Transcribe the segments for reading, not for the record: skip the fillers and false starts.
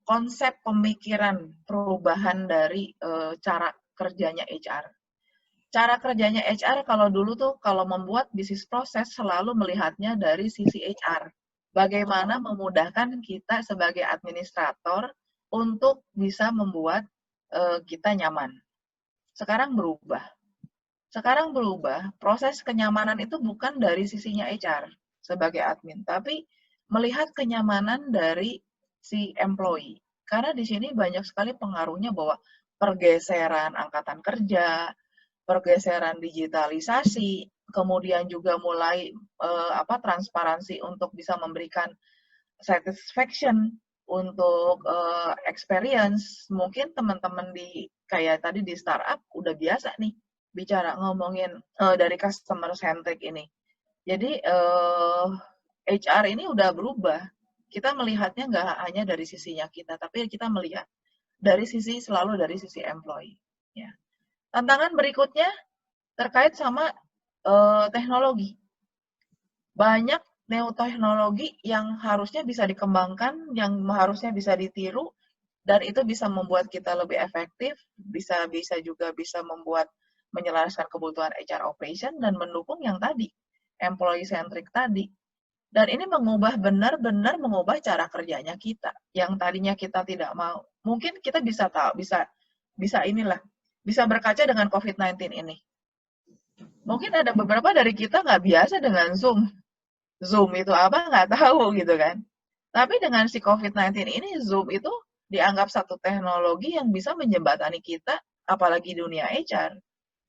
konsep pemikiran perubahan dari cara kerjanya HR. Cara kerjanya HR kalau dulu tuh kalau membuat bisnis proses selalu melihatnya dari sisi HR. Bagaimana memudahkan kita sebagai administrator untuk bisa membuat kita nyaman. Sekarang berubah. Sekarang berubah, proses kenyamanan itu bukan dari sisinya HR sebagai admin, tapi melihat kenyamanan dari si employee. Karena di sini banyak sekali pengaruhnya bahwa pergeseran angkatan kerja, pergeseran digitalisasi, kemudian juga mulai transparansi untuk bisa memberikan satisfaction untuk experience. Mungkin teman-teman di kayak tadi di startup udah biasa nih bicara ngomongin dari customer centric ini. Jadi HR ini udah berubah. Kita melihatnya nggak hanya dari sisinya kita, tapi kita melihat selalu dari sisi employee. Ya. Tantangan berikutnya terkait sama teknologi. Banyak neoteknologi yang harusnya bisa dikembangkan, yang harusnya bisa ditiru, dan itu bisa membuat kita lebih efektif, bisa juga bisa membuat menyelaraskan kebutuhan HR operation dan mendukung yang tadi, employee centric tadi. Dan ini benar-benar mengubah cara kerjanya kita. Yang tadinya kita tidak mau. Mungkin kita bisa berkaca dengan COVID-19 ini. Mungkin ada beberapa dari kita nggak biasa dengan Zoom. Zoom itu apa nggak tahu gitu kan. Tapi dengan si COVID-19 ini, Zoom itu dianggap satu teknologi yang bisa menjembatani kita, apalagi dunia HR.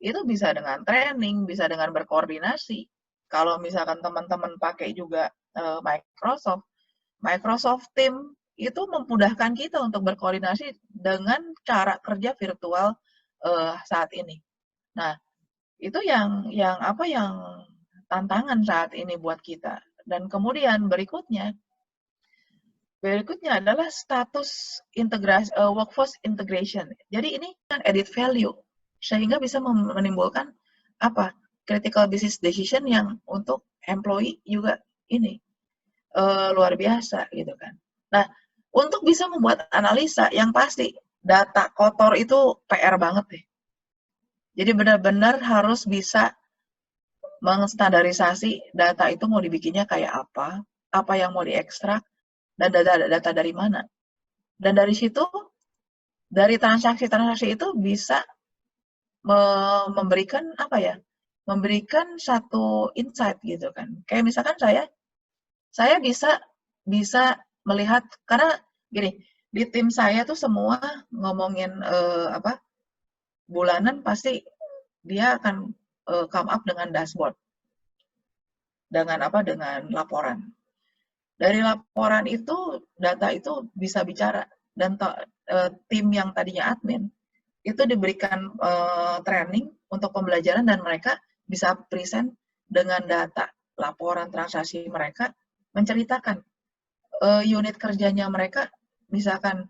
Itu bisa dengan training, bisa dengan berkoordinasi. Kalau misalkan teman-teman pakai juga Microsoft Teams itu memudahkan kita untuk berkoordinasi dengan cara kerja virtual saat ini. Nah, itu yang tantangan saat ini buat kita. Dan kemudian berikutnya adalah status integrasi workforce integration. Jadi ini kan edit value sehingga bisa menimbulkan critical business decision yang untuk employee juga ini luar biasa gitu kan. Nah, untuk bisa membuat analisa yang pasti data kotor itu PR banget deh. Jadi benar-benar harus bisa mengstandarisasi data itu mau dibikinnya kayak apa yang mau diekstrak, dan data dari mana. Dan dari situ, dari transaksi-transaksi itu bisa memberikan memberikan satu insight gitu kan. Kayak misalkan saya bisa melihat, karena gini, di tim saya tuh semua ngomongin bulanan pasti dia akan come up dengan dashboard, dengan laporan. Dari laporan itu, data itu bisa bicara, dan tim yang tadinya admin itu diberikan training untuk pembelajaran, dan mereka bisa present dengan data laporan transaksi mereka, menceritakan unit kerjanya mereka, misalkan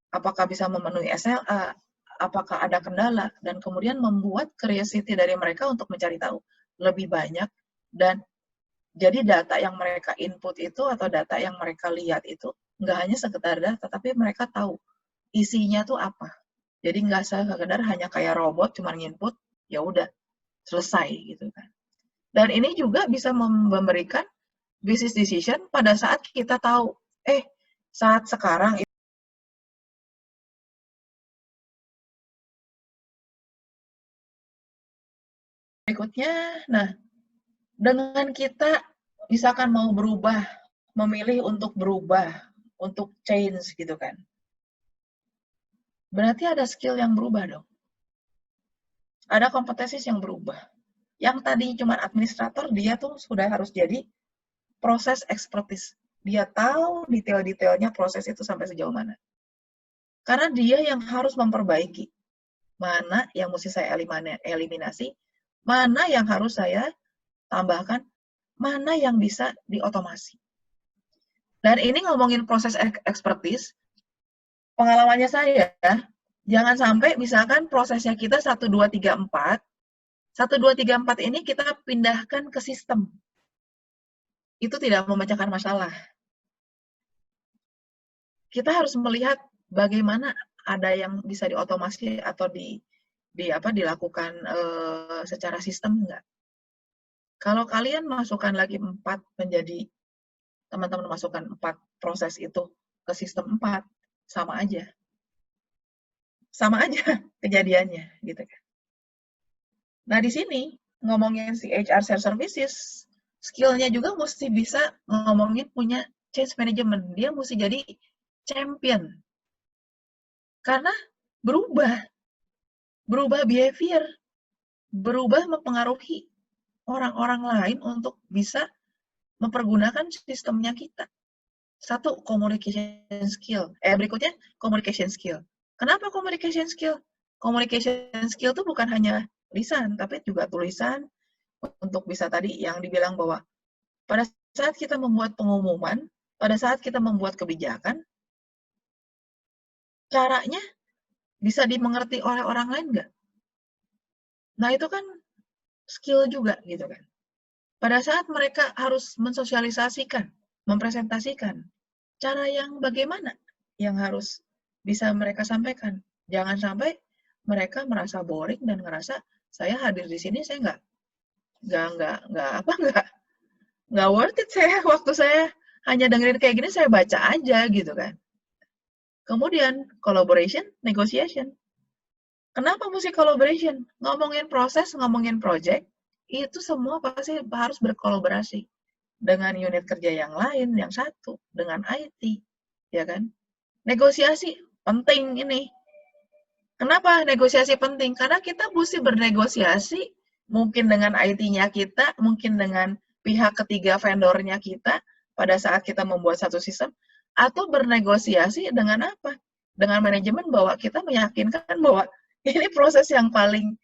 apakah bisa memenuhi SLA, apakah ada kendala, dan kemudian membuat curiosity dari mereka untuk mencari tahu lebih banyak. Dan jadi data yang mereka input itu atau data yang mereka lihat itu nggak hanya sekedar data, tapi mereka tahu isinya tuh apa. Jadi nggak sekedar hanya kayak robot cuma input, ya udah selesai gitu kan. Dan ini juga bisa memberikan business decision pada saat kita tahu, saat sekarang berikutnya, nah dengan kita misalkan mau berubah, memilih untuk berubah, untuk change gitu kan, berarti ada skill yang berubah dong. Ada kompetensi yang berubah. Yang tadi cuma administrator, dia tuh sudah harus jadi proses expertise. Dia tahu detail-detailnya proses itu sampai sejauh mana. Karena dia yang harus memperbaiki. Mana yang mesti saya eliminasi, mana yang harus saya tambahkan, mana yang bisa diotomasi. Dan ini ngomongin proses expertise, pengalamannya saya, jangan sampai misalkan prosesnya kita 1, 2, 3, 4, 1, 2, 3, 4 ini kita pindahkan ke sistem. Itu tidak memecahkan masalah. Kita harus melihat bagaimana ada yang bisa diotomasi atau dilakukan secara sistem enggak? Kalau kalian masukkan lagi 4 menjadi, teman-teman masukkan 4 proses itu ke sistem 4, sama aja. Sama aja kejadiannya, gitu kan. Nah, di sini ngomongin si HR Shared Services, skill-nya juga mesti bisa ngomongin punya change management. Dia mesti jadi champion. Karena berubah behavior, berubah mempengaruhi orang-orang lain untuk bisa mempergunakan sistemnya kita. Satu, communication skill. Berikutnya, communication skill. Kenapa communication skill? Communication skill itu bukan hanya lisan, tapi juga tulisan, untuk bisa tadi yang dibilang bahwa pada saat kita membuat pengumuman, pada saat kita membuat kebijakan, caranya bisa dimengerti oleh orang lain nggak? Nah, itu kan skill juga, gitu kan. Pada saat mereka harus mensosialisasikan, mempresentasikan, cara yang bagaimana yang harus bisa mereka sampaikan. Jangan sampai mereka merasa boring dan ngerasa, saya hadir di sini, saya nggak worth it saya, waktu saya hanya dengerin kayak gini, saya baca aja, gitu kan. Kemudian, collaboration, negotiation. Kenapa mesti collaboration? Ngomongin proses, ngomongin project, itu semua pasti harus berkolaborasi dengan unit kerja yang lain, yang satu, dengan IT, ya kan? Negosiasi, penting ini. Kenapa negosiasi penting? Karena kita mesti bernegosiasi, mungkin dengan IT-nya kita, mungkin dengan pihak ketiga vendornya kita, pada saat kita membuat satu sistem, atau bernegosiasi dengan apa? Dengan manajemen, bahwa kita meyakinkan bahwa ini proses yang paling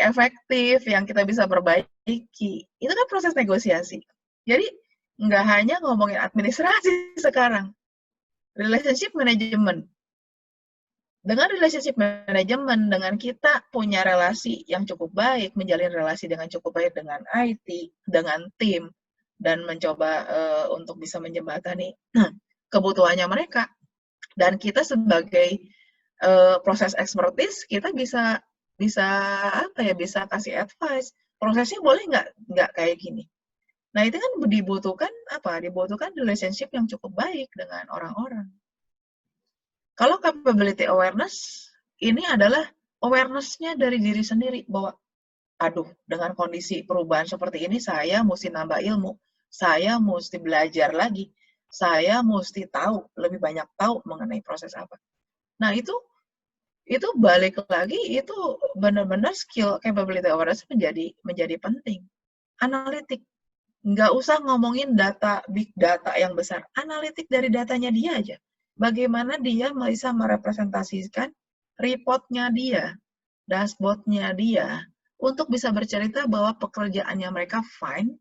efektif, yang kita bisa perbaiki. Itu kan proses negosiasi. Jadi, nggak hanya ngomongin administrasi sekarang. Relationship management. Dengan relationship management, dengan kita punya relasi yang cukup baik, menjalin relasi dengan cukup baik dengan IT, dengan tim, dan mencoba untuk bisa menjembatani kebutuhannya mereka. Dan kita sebagai proses expertise, kita bisa bisa kasih advice. Prosesnya boleh nggak kayak gini. Nah, itu kan dibutuhkan relationship yang cukup baik dengan orang-orang. Kalau capability awareness, ini adalah awareness-nya dari diri sendiri, bahwa aduh, dengan kondisi perubahan seperti ini, saya mesti nambah ilmu, saya mesti belajar lagi, saya mesti lebih banyak tahu mengenai proses apa. Nah, itu balik lagi, itu benar-benar skill capability awareness menjadi penting. Analitik, nggak usah ngomongin big data yang besar, analitik dari datanya dia aja. Bagaimana dia bisa merepresentasikan report-nya dia, dashboard-nya dia, untuk bisa bercerita bahwa pekerjaannya mereka fine,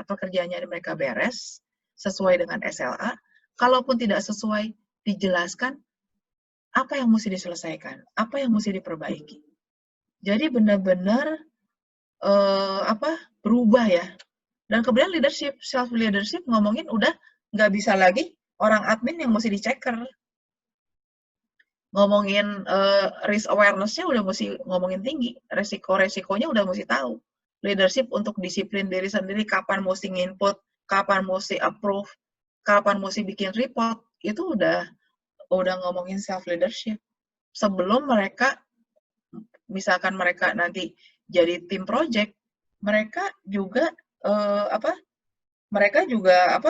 pekerjaannya mereka beres, sesuai dengan SLA. Kalaupun tidak sesuai, dijelaskan apa yang mesti diselesaikan, apa yang mesti diperbaiki. Jadi benar-benar berubah ya. Dan kemudian leadership, self leadership, ngomongin udah nggak bisa lagi orang admin yang mesti diceker. Ngomongin risk awareness-nya udah mesti ngomongin tinggi, resiko-resikonya udah mesti tahu. Leadership untuk disiplin diri sendiri, kapan mesti nginput, kapan mesti approve, kapan mesti bikin report, itu udah ngomongin self leadership. Sebelum misalkan mereka nanti jadi tim project, mereka juga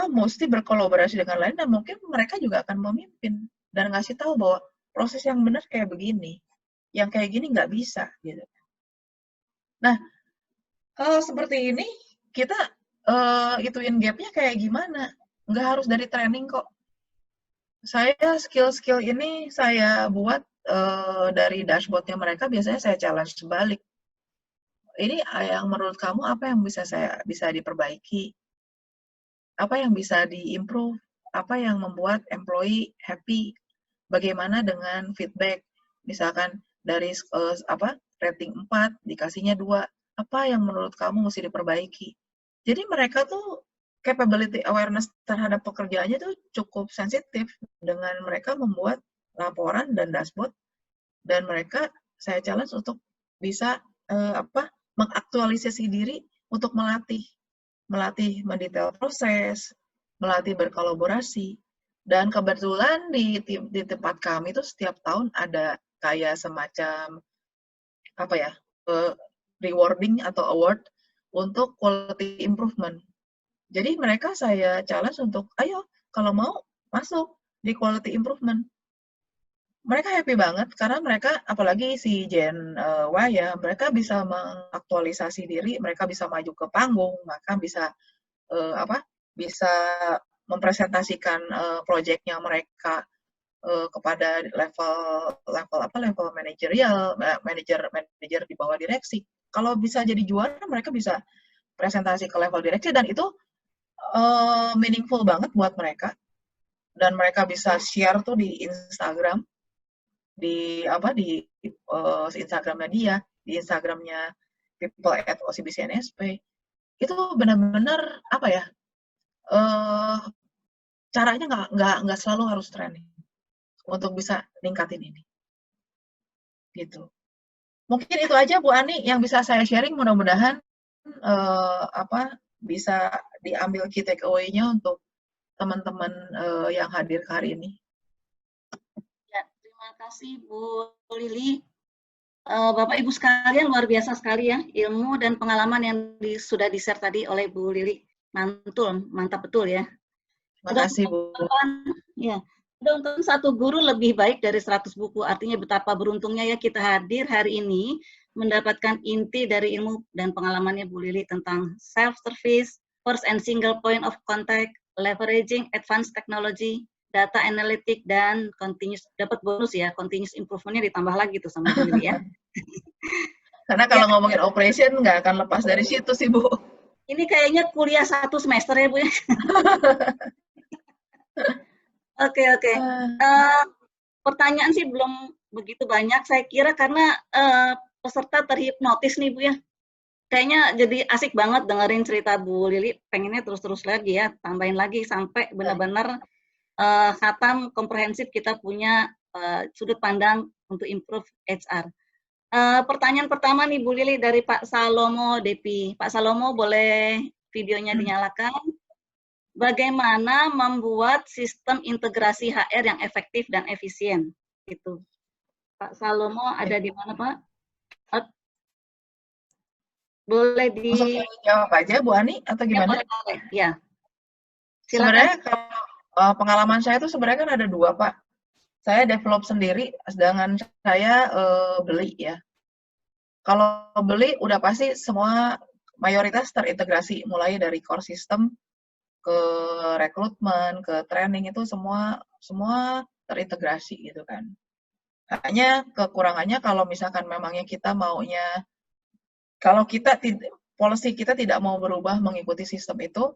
mesti berkolaborasi dengan lain, dan mungkin mereka juga akan memimpin dan ngasih tahu bahwa proses yang benar kayak begini, yang kayak gini nggak bisa, gitu. Nah, seperti ini kita ituin gap-nya kayak gimana? Nggak harus dari training kok. Saya skill-skill ini saya buat dari dashboard-nya mereka, biasanya saya challenge sebalik. Ini yang menurut kamu apa yang bisa diperbaiki? Apa yang bisa di-improve? Apa yang membuat employee happy? Bagaimana dengan feedback? Misalkan dari rating 4 dikasihnya 2. Apa yang menurut kamu mesti diperbaiki? Jadi mereka tuh capability awareness terhadap pekerjaannya itu cukup sensitif dengan mereka membuat laporan dan dashboard, dan mereka saya challenge untuk bisa mengaktualisasi diri untuk melatih mendetail proses, melatih berkolaborasi. Dan kebetulan di tempat kami itu setiap tahun ada kayak semacam rewarding atau award untuk quality improvement. Jadi mereka saya challenge untuk, ayo kalau mau masuk di quality improvement. Mereka happy banget karena mereka, apalagi si Gen Y ya, mereka bisa mengaktualisasi diri, mereka bisa maju ke panggung, maka bisa bisa mempresentasikan proyeknya mereka kepada level manajerial, manajer di bawah direksi. Kalau bisa jadi juara, mereka bisa presentasi ke level direksi, dan itu meaningful banget buat mereka, dan mereka bisa share tuh di Instagram, di Instagramnya dia, di Instagramnya people@OCBC-NSP. Itu benar-benar caranya nggak selalu harus training untuk bisa ningkatin ini, gitu. Mungkin itu aja Bu Ani yang bisa saya sharing, mudah-mudahan bisa diambil key takeaway-nya untuk teman-teman yang hadir hari ini. Ya, terima kasih Bu Lili. Bapak Ibu sekalian, luar biasa sekali ya ilmu dan pengalaman yang sudah di-share tadi oleh Bu Lili. Mantul, mantap betul ya. Terima kasih Bu. Ya, udah untuk satu guru lebih baik dari 100 buku. Artinya betapa beruntungnya ya kita hadir hari ini mendapatkan inti dari ilmu dan pengalamannya Bu Lili tentang self-service, first and single point of contact, leveraging advanced technology, data analytic, dan continuous, dapat bonus ya, continuous improvement-nya ditambah lagi tuh sama Bu Lili ya. Karena kalau ngomongin operation nggak akan lepas dari situ sih Bu. Ini kayaknya kuliah 1 semester ya Bu ya. Oke. Pertanyaan sih belum begitu banyak, saya kira karena peserta terhipnotis nih Bu ya. Kayaknya jadi asik banget dengerin cerita Bu Lili, pengennya terus-terus lagi ya, tambahin lagi sampai benar-benar khatam komprehensif kita punya sudut pandang untuk improve HR. Pertanyaan pertama nih Bu Lili dari Pak Salomo Depi. Pak Salomo boleh videonya dinyalakan. Bagaimana membuat sistem integrasi HR yang efektif dan efisien? Itu. Pak Salomo ada di mana Pak? Boleh dijawab aja Bu Ani atau gimana? Ya. Sebenarnya kalau pengalaman saya itu sebenarnya kan ada 2 Pak. Saya develop sendiri, sedangkan saya beli ya. Kalau beli udah pasti semua mayoritas terintegrasi, mulai dari core system ke rekrutmen, ke training, itu semua terintegrasi gitu kan. Hanya kekurangannya kalau misalkan memangnya kita maunya, kalau kita policy kita tidak mau berubah mengikuti sistem itu,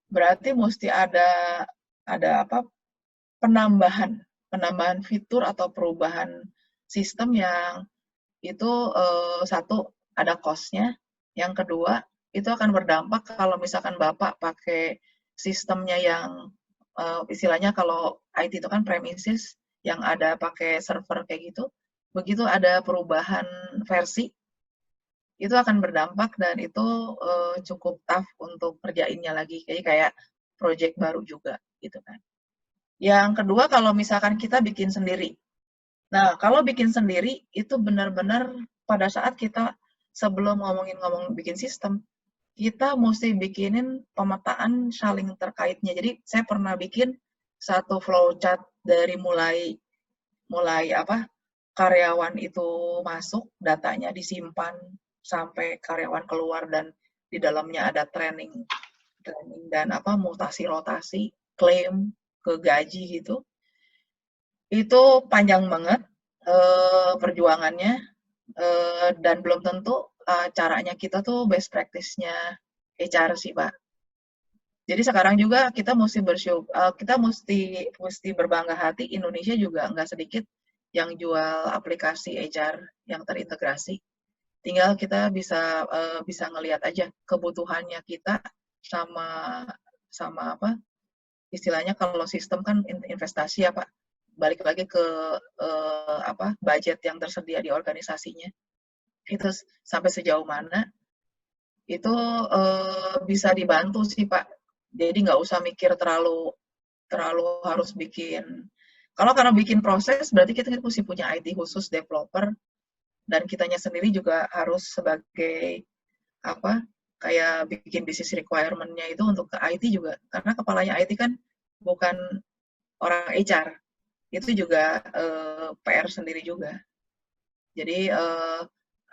berarti mesti ada penambahan fitur atau perubahan sistem yang itu satu ada cost-nya, yang kedua itu akan berdampak kalau misalkan Bapak pakai sistemnya yang istilahnya kalau IT itu kan premises, yang ada pakai server kayak gitu, begitu ada perubahan versi, itu akan berdampak dan itu cukup tough untuk kerjainnya lagi, kayak project baru juga gitu kan. Yang kedua, kalau misalkan kita bikin sendiri. Nah, kalau bikin sendiri itu benar-benar pada saat kita sebelum ngomong bikin sistem, kita mesti bikinin pemetaan saling terkaitnya. Jadi saya pernah bikin satu flowchart dari mulai karyawan itu masuk, datanya disimpan sampai karyawan keluar, dan di dalamnya ada training dan mutasi rotasi, klaim ke gaji gitu. Itu panjang banget perjuangannya, dan belum tentu caranya kita tuh best practice-nya HR sih Pak. Jadi sekarang juga kita mesti berbangga hati, Indonesia juga nggak sedikit yang jual aplikasi HR yang terintegrasi. Tinggal kita bisa ngelihat aja kebutuhannya kita sama apa istilahnya kalau sistem kan investasi ya Pak, balik lagi ke apa budget yang tersedia di organisasinya itu sampai sejauh mana itu bisa dibantu sih Pak. Jadi nggak usah mikir terlalu harus bikin. Kalau karena bikin proses berarti kita mesti punya IT khusus developer dan kitanya sendiri juga harus sebagai apa kayak bikin business requirement-nya itu untuk ke IT juga karena kepalanya IT kan bukan orang HR itu juga PR sendiri juga. Jadi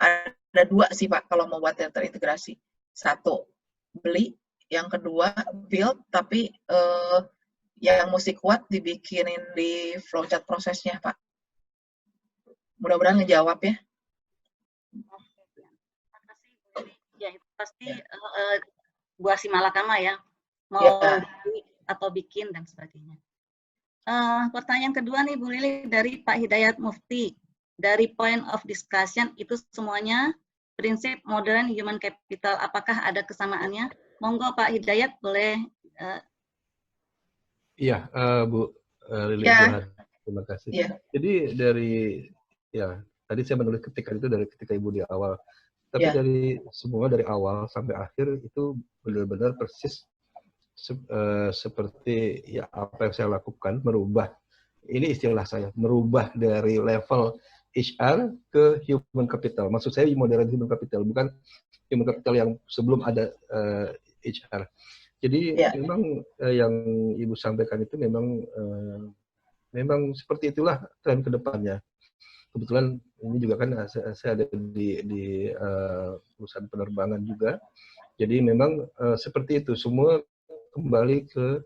ada dua sih Pak kalau mau buat yang terintegrasi. Satu, beli. Yang kedua, build, tapi yang mesti kuat dibikinin di flowchart prosesnya Pak. Mudah-mudahan ngejawab ya. Terima kasih Bu Lili. Ya, itu pasti buah si malakama ya. Mau beli atau bikin dan sebagainya. Pertanyaan kedua nih Bu Lili dari Pak Hidayat Mufti. Dari point of discussion itu semuanya prinsip modern human capital. Apakah ada kesamaannya? Monggo Pak Hidayat boleh. Iya, Bu Lili Johan. Terima kasih. Ya. Jadi dari ya tadi saya menulis ketika itu dari ketika Ibu di awal. Tapi dari semua dari awal sampai akhir itu benar-benar persis seperti ya apa yang saya lakukan, merubah. Ini istilah saya, merubah dari level HR ke human capital. Maksud saya modern human capital, bukan human capital yang sebelum ada HR. Jadi memang yang Ibu sampaikan itu memang seperti itulah tren ke depannya. Kebetulan ini juga kan saya ada di perusahaan penerbangan juga. Jadi memang seperti itu, semua kembali ke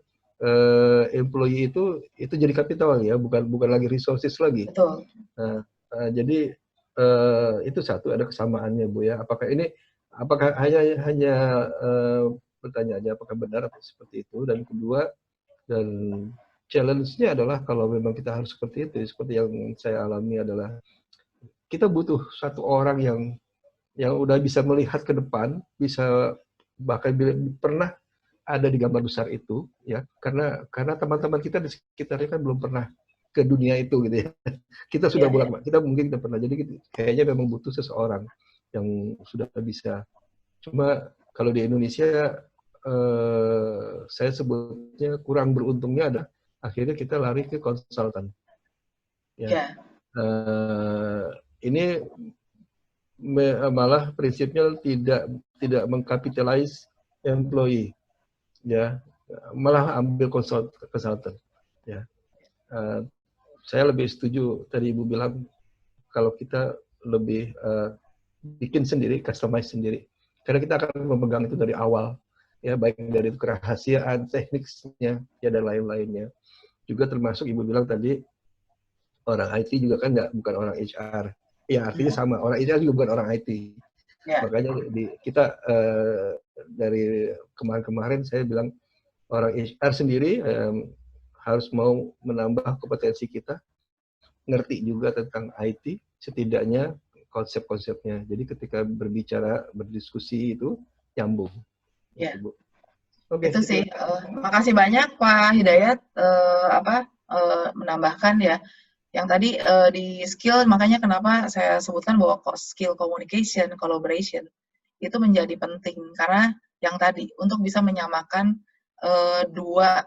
employee itu jadi kapital ya, bukan lagi resources lagi. Betul. Jadi itu satu, ada kesamaannya Bu ya. Apakah hanya pertanyaannya apakah benar atau seperti itu, dan kedua, dan challenge-nya adalah kalau memang kita harus seperti itu, seperti yang saya alami adalah kita butuh satu orang yang udah bisa melihat ke depan, bisa bahkan pernah ada di gambar besar itu ya, karena teman-teman kita di sekitarnya kan belum pernah ke dunia itu gitu ya. Kita sudah kita mungkin kita pernah, jadi kayaknya memang butuh seseorang yang sudah bisa. Cuma kalau di Indonesia saya sebutnya kurang beruntungnya ada akhirnya kita lari ke konsultan. Ya. Ini malah prinsipnya tidak mengkapitalize employee, ya, malah ambil konsultan. Ya. Saya lebih setuju tadi Ibu bilang kalau kita lebih bikin sendiri, customize sendiri, karena kita akan memegang itu dari awal. Ya, baik dari kerahasiaan, tekniknya, ya, dan lain-lainnya. Juga termasuk Ibu bilang tadi, orang IT juga kan bukan orang HR. Ya, artinya sama, orang HR juga bukan orang IT. Makanya kita dari kemarin-kemarin saya bilang, orang HR sendiri harus mau menambah kompetensi kita, ngerti juga tentang IT, setidaknya konsep-konsepnya. Jadi ketika berbicara, berdiskusi itu nyambung. Ya, itu sih. Makasih banyak Pak Hidayat menambahkan ya. Yang tadi di skill, makanya kenapa saya sebutkan bahwa skill communication, collaboration itu menjadi penting karena yang tadi untuk bisa menyamakan dua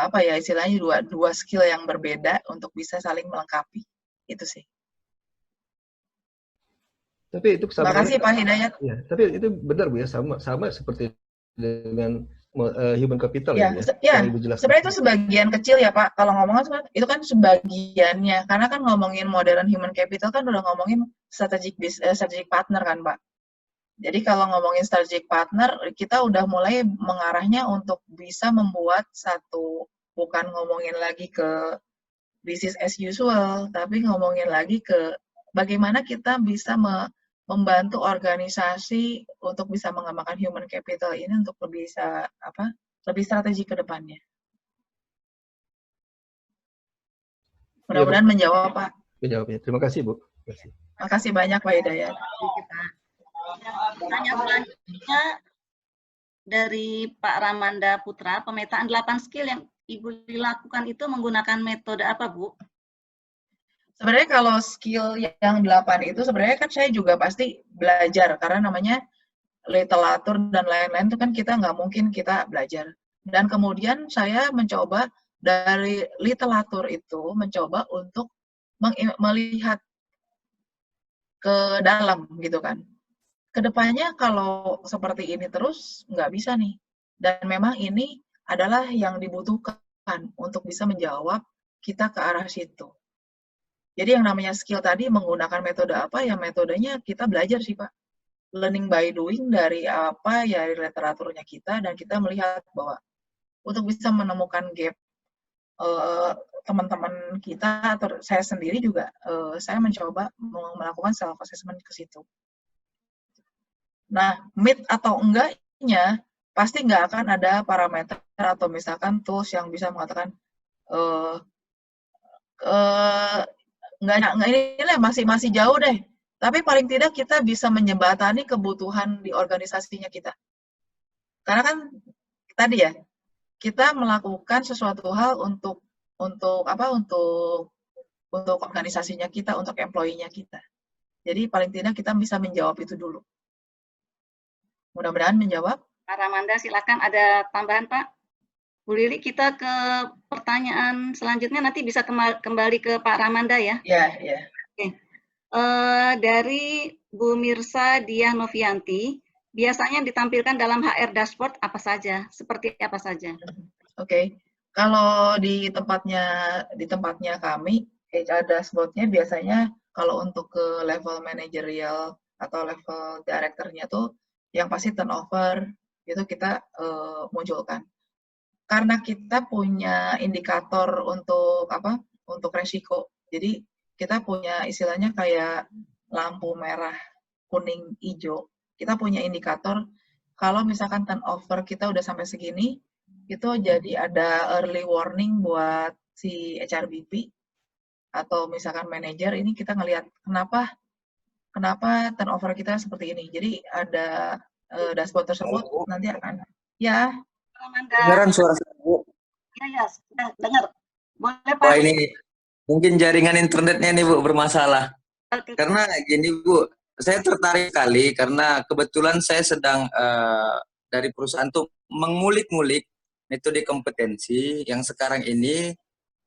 apa ya istilahnya dua skill yang berbeda untuk bisa saling melengkapi. Itu sih. Tapi itu Terima kasih Pak Hidayat. Ya, tapi itu benar Bu ya, sama seperti dengan human capital ya. Ya, sebenarnya itu sebagian kecil ya Pak. Kalau ngomongin itu kan sebagiannya, karena kan ngomongin modern human capital kan udah ngomongin strategic partner kan Pak. Jadi kalau ngomongin strategic partner, kita udah mulai mengarahnya untuk bisa membuat satu, bukan ngomongin lagi ke business as usual, tapi ngomongin lagi ke bagaimana kita bisa membantu organisasi untuk bisa mengembangkan human capital ini untuk lebih strategi ke depannya. Mudah-mudahan menjawab Pak. Menjawabnya. Terima kasih Bu. Terima kasih banyak Pak Hidayat. Pertanyaan selanjutnya dari Pak Ramanda Putra, pemetaan 8 skill yang Ibu lakukan itu menggunakan metode apa, Bu? Sebenarnya kalau skill yang 8 itu sebenarnya kan saya juga pasti belajar, karena namanya literatur dan lain-lain itu kan kita nggak mungkin kita belajar. Dan kemudian saya mencoba dari literatur itu, mencoba untuk melihat ke dalam gitu kan. Kedepannya kalau seperti ini terus nggak bisa nih. Dan memang ini adalah yang dibutuhkan untuk bisa menjawab kita ke arah situ. Jadi yang namanya skill tadi menggunakan metode apa, ya metodenya kita belajar sih Pak. Learning by doing dari apa ya literaturnya kita, dan kita melihat bahwa untuk bisa menemukan gap teman-teman kita atau saya sendiri juga, saya mencoba melakukan self assessment ke situ. Nah, meet atau enggaknya pasti nggak akan ada parameter atau misalkan tools yang bisa mengatakan nggak ini lah masih jauh deh. Tapi paling tidak kita bisa menjembatani kebutuhan di organisasinya kita. Karena kan tadi ya, kita melakukan sesuatu hal untuk organisasinya kita, untuk employee-nya kita. Jadi paling tidak kita bisa menjawab itu dulu. Mudah-mudahan menjawab. Pak Ramanda, silakan ada tambahan, Pak. Bu Lili, kita ke pertanyaan selanjutnya, nanti bisa kembali ke Pak Ramanda ya. Ya, ya. Oke. Dari Bu Mirsa Diah Novianti, biasanya ditampilkan dalam HR dashboard apa saja? Seperti apa saja? Oke. Kalau di tempatnya kami, HR dashboard-nya biasanya kalau untuk ke level manajerial atau level director-nya tuh yang pasti turnover itu kita munculkan. Karena kita punya indikator untuk untuk resiko. Jadi kita punya istilahnya kayak lampu merah, kuning, hijau. Kita punya indikator kalau misalkan turnover kita udah sampai segini, itu jadi ada early warning buat si HRBP atau misalkan manajer. Ini kita ngelihat kenapa turnover kita seperti ini. Jadi ada dashboard tersebut nanti akan ya. Dengaran suara saya, Bu? Ya, dengar. Boleh, Pak. Wah, ini mungkin jaringan internetnya nih, Bu, bermasalah. Oke. Karena gini, Bu, saya tertarik kali karena kebetulan saya sedang dari perusahaan tuh mengulik-ngulik metode kompetensi yang sekarang ini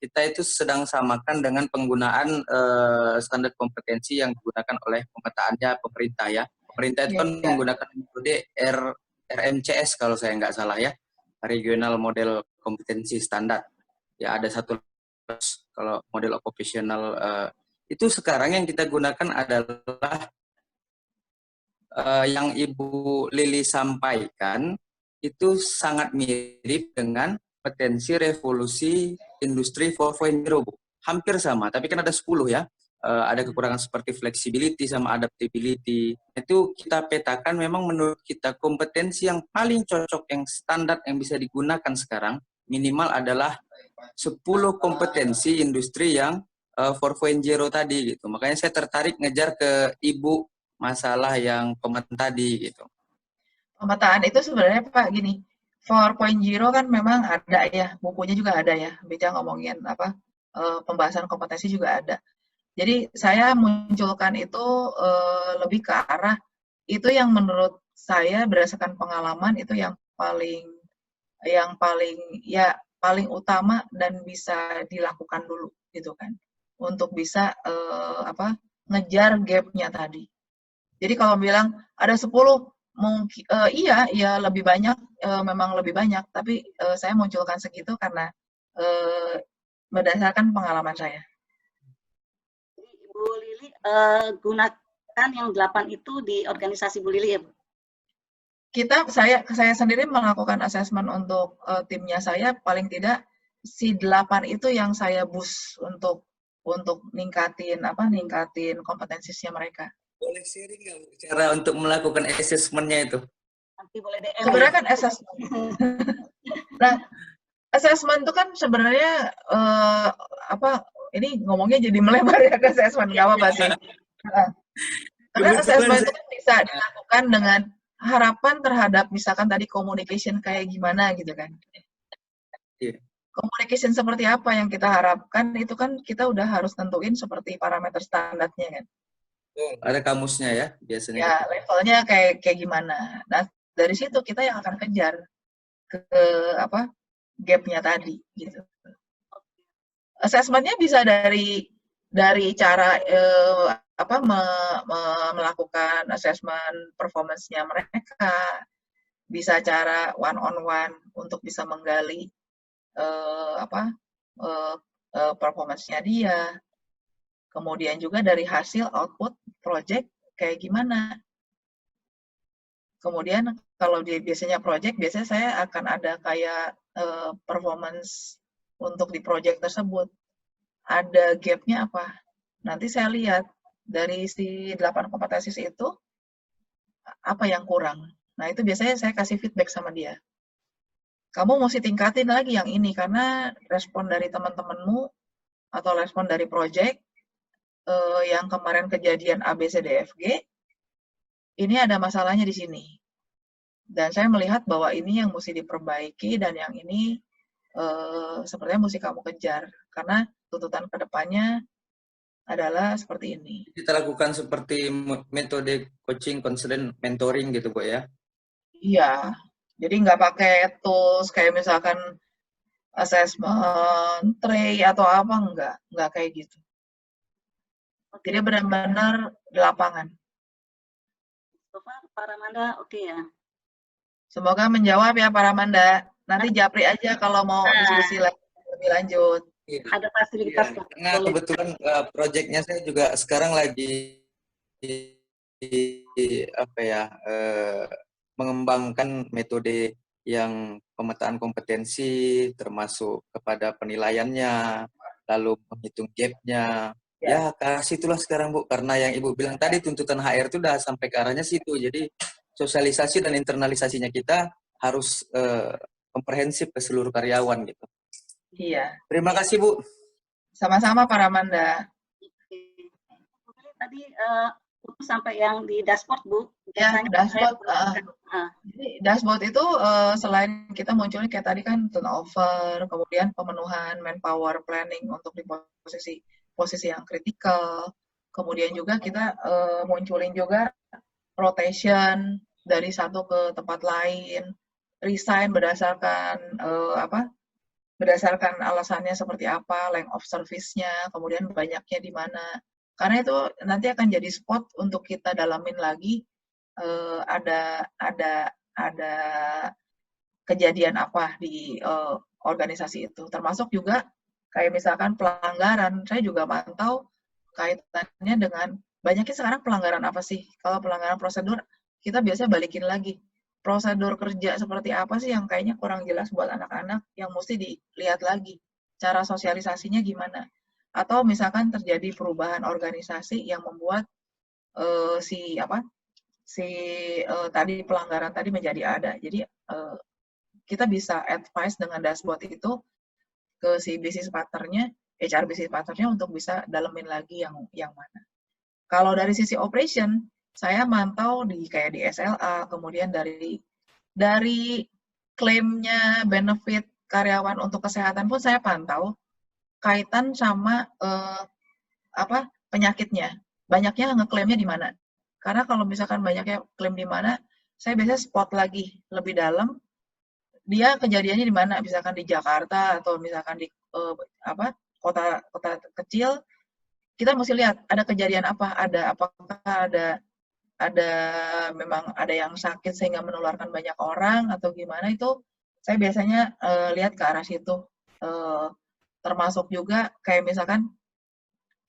kita itu sedang samakan dengan penggunaan standar kompetensi yang digunakan oleh pemetaannya pemerintah ya. Pemerintah itu kan menggunakan metode RMCS kalau saya nggak salah ya. Regional Model Kompetensi Standar. Ya ada satu kalau model occupational itu sekarang yang kita gunakan adalah yang Ibu Lili sampaikan itu sangat mirip dengan kompetensi revolusi industri 4.0, Bu. Hampir sama, tapi kan ada 10 ya. Ada kekurangan seperti flexibility sama adaptability. Itu kita petakan memang menurut kita kompetensi yang paling cocok, yang standar yang bisa digunakan sekarang minimal adalah 10 kompetensi industri yang 4.0 tadi gitu. Makanya saya tertarik ngejar ke Ibu masalah yang pemetaan tadi gitu. Pemetaan itu sebenarnya Pak gini, 4.0 kan memang ada ya, bukunya juga ada ya, bicara ngomongin pembahasan kompetensi juga ada. Jadi saya munculkan itu lebih ke arah itu yang menurut saya berdasarkan pengalaman itu yang paling utama dan bisa dilakukan dulu gitu kan, untuk bisa ngejar gap-nya tadi. Jadi kalau bilang ada 10 mungkin iya lebih banyak, memang lebih banyak, tapi saya munculkan segitu karena berdasarkan pengalaman saya. Bu Lili gunakan yang 8 itu di organisasi Bu Lili ya, Bu? Saya sendiri melakukan asesmen untuk timnya saya, paling tidak si 8 itu yang saya boost untuk ningkatin kompetensinya mereka. Boleh sharing nggak, Bu, cara untuk melakukan assessment-nya itu? Nanti boleh DM. Sebenarnya kan assessment. Nah, assessment itu kan sebenarnya ini ngomongnya jadi melebar ya ke assessment, nggak apa-apa sih. Karena assessment itu bisa dilakukan dengan harapan terhadap misalkan tadi communication kayak gimana gitu kan. Iya. Communication seperti apa yang kita harapkan itu kan kita udah harus tentuin seperti parameter standarnya kan. Ada kamusnya ya biasanya Ya, gitu. levelnya kayak gimana. Nah, dari situ kita yang akan kejar ke apa gap-nya tadi gitu. Assessment-nya bisa dari cara melakukan assessment performance-nya mereka, bisa cara one on one untuk bisa menggali performance-nya dia. Kemudian juga dari hasil output project kayak gimana. Kemudian kalau biasanya project, biasanya saya akan ada kayak performance untuk di project tersebut. Ada gap-nya apa? Nanti saya lihat dari si 8 kompetensi itu, apa yang kurang. Nah, itu biasanya saya kasih feedback sama dia. Kamu mesti tingkatin lagi yang ini, karena respon dari teman-temanmu atau respon dari project yang kemarin kejadian A, B, C, D, F, G, ini ada masalahnya di sini. Dan saya melihat bahwa ini yang mesti diperbaiki dan yang ini sepertinya mesti kamu kejar. Karena tuntutan kedepannya adalah seperti ini. Kita lakukan seperti metode coaching, konseling, mentoring gitu Bu ya. Iya, jadi nggak pakai tools kayak misalkan assessment, tray atau apa, nggak kayak gitu. Oke, Jadi benar-benar di lapangan. so far Pak Ramanda oke ya. Semoga menjawab ya Pak Ramanda. Nanti japri aja kalau mau diskusi lebih lanjut. Iya. Ada fasilitas Iya. Karena kebetulan proyeknya saya juga sekarang lagi apa ya mengembangkan metode yang pemetaan kompetensi termasuk kepada penilaiannya, lalu menghitung gap-nya. Ya, ke situlah sekarang Bu, karena yang Ibu bilang tadi tuntutan HR itu udah sampai ke arahnya situ. Jadi sosialisasi dan internalisasinya kita harus komprehensif ke seluruh karyawan gitu. Iya. Terima kasih Bu. Sama-sama Pak Ramanda. Tadi sampai yang di dashboard Bu. Ya, dashboard. Jadi dashboard itu selain kita munculnya kayak tadi kan turnover, kemudian pemenuhan manpower planning untuk di posisi yang kritikal. Kemudian juga kita munculin juga rotation dari satu ke tempat lain, resign berdasarkan berdasarkan alasannya seperti apa, length of service-nya, kemudian banyaknya di mana. Karena itu nanti akan jadi spot untuk kita dalamin lagi ada kejadian apa di organisasi itu. Termasuk juga kayak misalkan pelanggaran, saya juga mantau kaitannya dengan banyaknya sekarang pelanggaran apa sih? Kalau pelanggaran prosedur, kita biasanya balikin lagi. Prosedur kerja seperti apa sih yang kayaknya kurang jelas buat anak-anak yang mesti dilihat lagi. Cara sosialisasinya gimana? Atau misalkan terjadi perubahan organisasi yang membuat tadi pelanggaran tadi menjadi ada. Jadi kita bisa advice dengan dashboard itu ke si business partner-nya, HR business partner-nya untuk bisa dalemin lagi yang mana. Kalau dari sisi operation, saya mantau kayak di SLA, kemudian dari klaimnya benefit karyawan untuk kesehatan pun saya pantau kaitan sama penyakitnya. Banyaknya ngeklaimnya di mana? Karena kalau misalkan banyaknya klaim di mana, saya biasanya spot lagi lebih dalam. Dia kejadiannya di mana? Misalkan di Jakarta atau misalkan di kota kecil, kita mesti lihat ada kejadian apa, apakah ada memang ada yang sakit sehingga menularkan banyak orang atau gimana, itu saya biasanya lihat ke arah situ. Termasuk juga kayak misalkan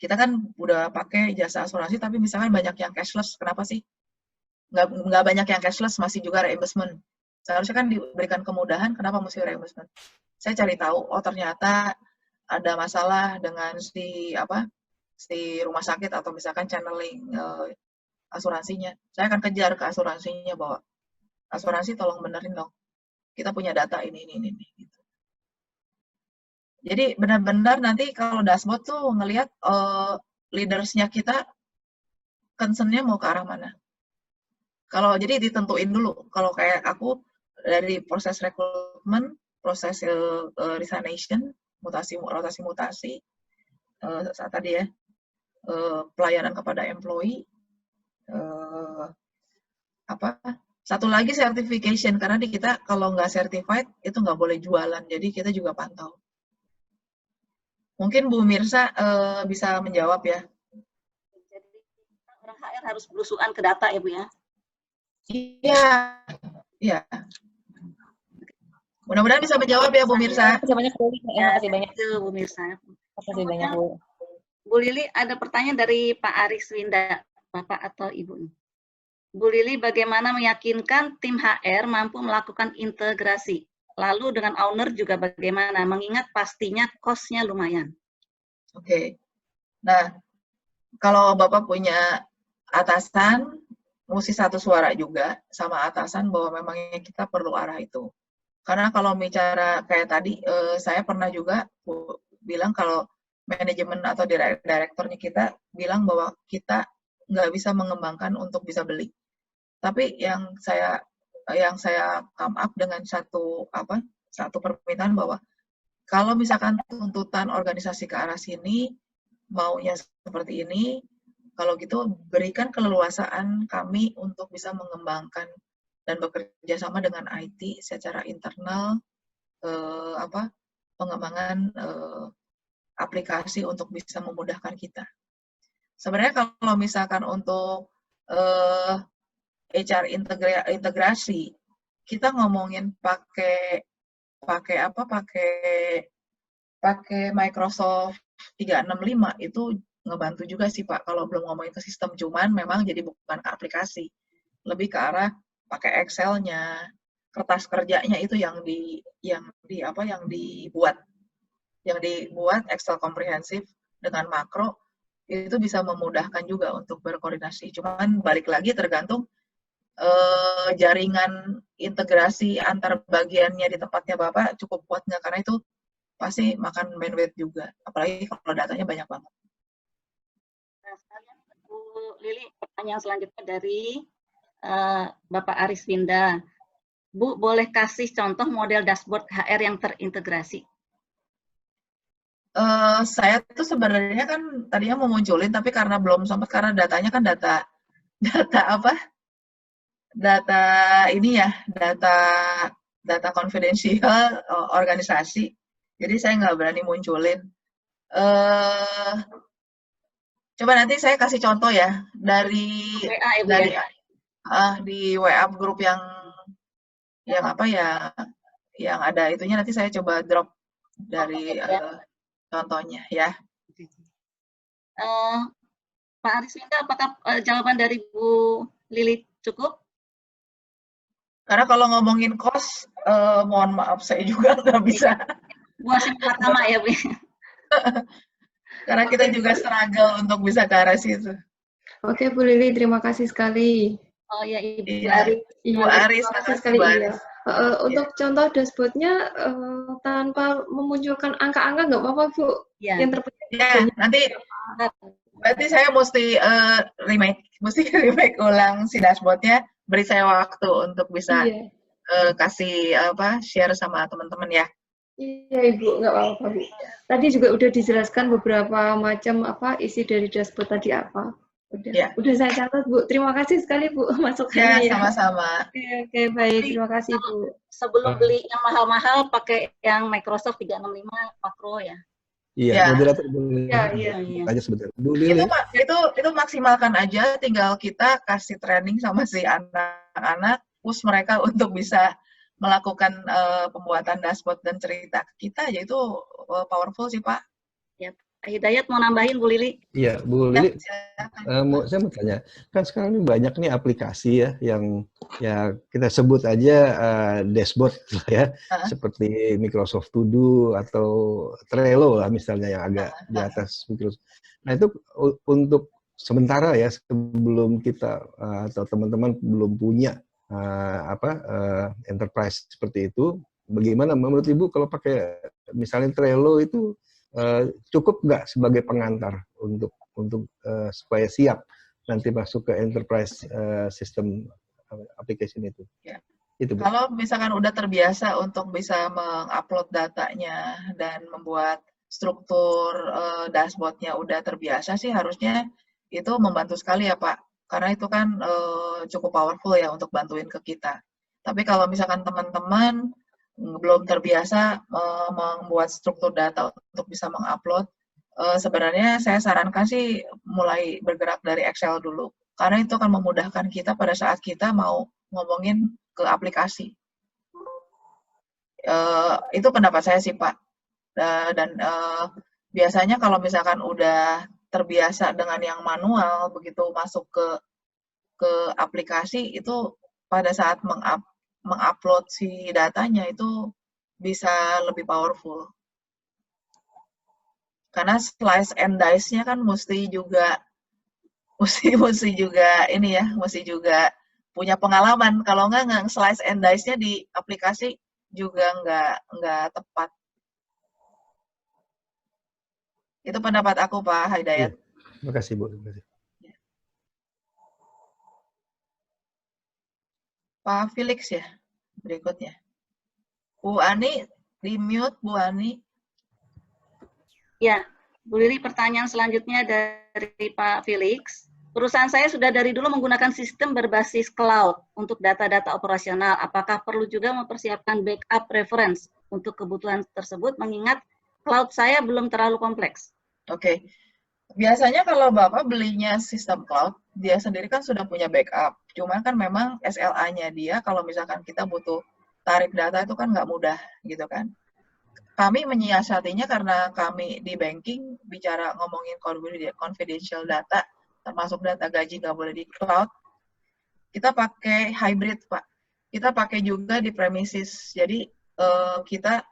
kita kan udah pakai jasa asuransi tapi misalkan banyak yang cashless, kenapa sih nggak banyak yang cashless, masih juga reimbursement? Seharusnya kan diberikan kemudahan, kenapa mesti reimbursement? Saya cari tahu, oh ternyata ada masalah dengan si rumah sakit atau misalkan channeling asuransinya. Saya akan kejar ke asuransinya bahwa asuransi tolong benerin dong. Kita punya data ini. Gitu. Jadi benar-benar nanti kalau dashboard tuh ngelihat leaders-nya kita concern-nya mau ke arah mana. Kalau jadi ditentuin dulu. Kalau kayak aku dari proses rekrutmen, proses resignation, rotasi mutasi, saat tadi ya, pelayanan kepada employee, satu lagi certification, karena di kita kalau nggak certified itu nggak boleh jualan, jadi kita juga pantau. Mungkin Bu Mirsa bisa menjawab ya. Jadi orang HR harus berusukan ke data ya Bu ya? Iya, iya. Mudah-mudahan bisa menjawab ya Bu Mirsa. Terima kasih banyak Bu. Ya, Terima kasih banyak. itu Bu Mirsa. Terima kasih banyak Bu. Bu Lili, ada pertanyaan dari Pak Aris Winda, Bapak atau Ibu. Bu Lili, bagaimana meyakinkan tim HR mampu melakukan integrasi? Lalu dengan owner juga bagaimana? Mengingat pastinya cost-nya lumayan. Oke. Nah, kalau Bapak punya atasan, mesti satu suara juga sama atasan bahwa memangnya kita perlu arah itu. Karena kalau bicara kayak tadi, saya pernah juga bilang kalau manajemen atau direkturnya kita bilang bahwa kita nggak bisa mengembangkan untuk bisa beli. Tapi yang saya come up dengan satu permintaan bahwa kalau misalkan tuntutan organisasi ke arah sini maunya seperti ini, kalau gitu berikan keleluasaan kami untuk bisa mengembangkan dan bekerja sama dengan IT secara internal pengembangan aplikasi untuk bisa memudahkan kita. Sebenarnya kalau misalkan untuk HR integrasi, kita ngomongin pakai Microsoft 365 itu ngebantu juga sih Pak, kalau belum ngomongin ke sistem, cuman memang jadi bukan ke aplikasi, lebih ke arah pakai Excel-nya, kertas kerjanya itu yang dibuat Excel komprehensif dengan makro, itu bisa memudahkan juga untuk berkoordinasi. Cuman balik lagi tergantung jaringan integrasi antar bagiannya di tempatnya Bapak cukup kuat nggak, karena itu pasti makan bandwidth juga, apalagi kalau datanya banyak banget. Nah, sekalian Bu Lili, pertanyaan selanjutnya dari Bapak Aris Winda. Bu, boleh kasih contoh model dashboard HR yang terintegrasi? Saya tuh sebenarnya kan tadinya mau munculin, tapi karena belum sempat, karena datanya kan data ini ya, data konfidensial organisasi. Jadi saya nggak berani munculin. Coba nanti saya kasih contoh ya dari WA, Ibu, dari ya? di WA grup yang ada itunya, nanti saya coba drop dari contohnya ya. Pak Aris Winda, apakah jawaban dari Bu Lili cukup? Karena kalau ngomongin cost, mohon maaf saya juga nggak bisa. Buat yang pertama ya, Bu. Karena kita juga struggle untuk bisa ke arah situ. Oke, Bu Lili, terima kasih sekali. Oh ya, Ibu Aris. Ibu Aris, terima kasih makasih sekali. Bu Iya. Aris. Untuk contoh dashboardnya tanpa memunculkan angka-angka nggak apa-apa, Bu. Ya. Yang terpenting Ya, nanti berarti saya mesti remake ulang si dashboardnya. Beri saya waktu untuk bisa kasih share sama teman-teman ya. Iya, Ibu, nggak apa-apa, Bu. Tadi juga udah dijelaskan beberapa macam isi dari dashboard tadi apa. Udah saya catat, Bu. Terima kasih sekali, Bu, masukannya. Ya, sama-sama. Oke, baik. Terima kasih, Bu. Sebelum beli yang mahal-mahal, pakai yang Microsoft 365 makro ya? Iya, moderator boleh Iya. tanya sebentar. Bu Lili. Itu maksimalkan aja, tinggal kita kasih training sama si anak-anak, push mereka untuk bisa melakukan pembuatan dashboard dan cerita ke kita, aja itu powerful sih Pak. Ya, Hidayat mau nambahin Bu Lili? Iya, Bu Lili. Ya, saya mau tanya, kan sekarang ini banyak nih aplikasi ya yang ya kita sebut aja dashboard ya, seperti Microsoft To Do atau Trello lah misalnya yang agak di atas Microsoft. Nah itu untuk sementara ya, sebelum kita atau teman-teman belum punya enterprise seperti itu, bagaimana menurut Ibu kalau pakai misalnya Trello itu cukup nggak sebagai pengantar untuk supaya siap nanti masuk ke enterprise sistem application itu. Ya. Itu, Bu. Kalau misalkan udah terbiasa untuk bisa mengupload datanya dan membuat struktur dashboardnya udah terbiasa sih, harusnya itu membantu sekali ya Pak. Karena itu kan cukup powerful ya untuk bantuin ke kita. Tapi kalau misalkan teman-teman belum terbiasa membuat struktur data untuk bisa mengupload, sebenarnya saya sarankan sih mulai bergerak dari Excel dulu. Karena itu akan memudahkan kita pada saat kita mau ngomongin ke aplikasi. Itu pendapat saya sih Pak. Dan biasanya kalau misalkan udah terbiasa dengan yang manual, begitu masuk ke aplikasi itu pada saat mengupload si datanya itu bisa lebih powerful. Karena slice and dice-nya kan mesti juga ini ya, mesti juga punya pengalaman. Kalau nggak slice and dice-nya di aplikasi juga nggak tepat. Itu pendapat aku Pak Hidayat. Terima kasih Bu. Terima kasih. Pak Felix ya, berikutnya. Bu Ani, di-mute Bu Ani. Ya, Bu Lili, pertanyaan selanjutnya dari Pak Felix. Perusahaan saya sudah dari dulu menggunakan sistem berbasis cloud untuk data-data operasional. Apakah perlu juga mempersiapkan backup reference untuk kebutuhan tersebut, mengingat cloud saya belum terlalu kompleks? Oke. Biasanya kalau Bapak belinya sistem cloud, dia sendiri kan sudah punya backup. Cuma kan memang SLA-nya dia, kalau misalkan kita butuh tarik data itu kan nggak mudah, gitu kan. Kami menyiasatinya karena kami di banking, bicara ngomongin confidential data, termasuk data gaji nggak boleh di cloud, kita pakai hybrid, Pak. Kita pakai juga di premises. Jadi kita